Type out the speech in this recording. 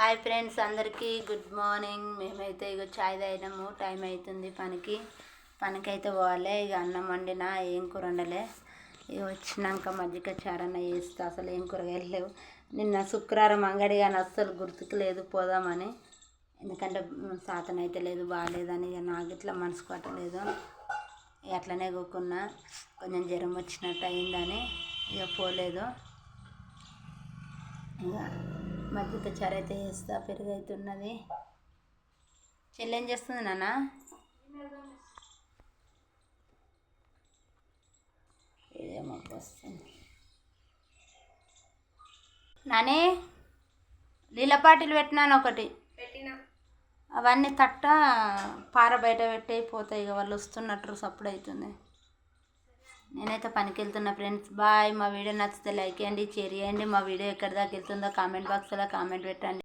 Hi friends, అందరికీ good morning. మేమైతే ఇక చాయ్ తాగినాము. టైం అవుతుంది పనికి అయితే పోవాలి. ఇక అన్నం వండినా, ఏం కూర వండలే. ఇక వచ్చినాక మజ్జిగ చారన్న వేస్తా. అసలు ఏం కూరగాయలు లేవు. నిన్న శుక్రవారం అంగడి కానీ అస్సలు గుర్తుకు లేదు పోదామని. ఎందుకంటే సాతన అయితే లేదు, బాగాలేదని. ఇక నాకు ఇట్లా మనసు పట్టలేదు. అట్లనే కూకున్నా. కొంచెం జ్వరం వచ్చినట్టు అయిందని ఇక పోలేదు. ఇక మజ్జిగ చారు అయితే వేస్తా. పెరుగు అయితే ఉన్నది. చెల్లి ఏం చేస్తుంది నాన్న? ఏమో వస్తుంది నాని. లీలపాటీలు పెట్టినాను ఒకటి. అవన్నీ తట్ట పార బయట పెట్టే పోతాయి. ఇక వాళ్ళు వస్తున్నట్టు సప్పుడు అవుతుంది. నేనైతే పనికి వెళ్తున్నా ఫ్రెండ్స్. బాయ్. మా వీడియో నచ్చితే లైక్ చేయండి, షేర్ చేయండి. మా వీడియో ఎక్కడి దాకా వెళ్తుందో కామెంట్ బాక్స్లో కామెంట్ పెట్టండి.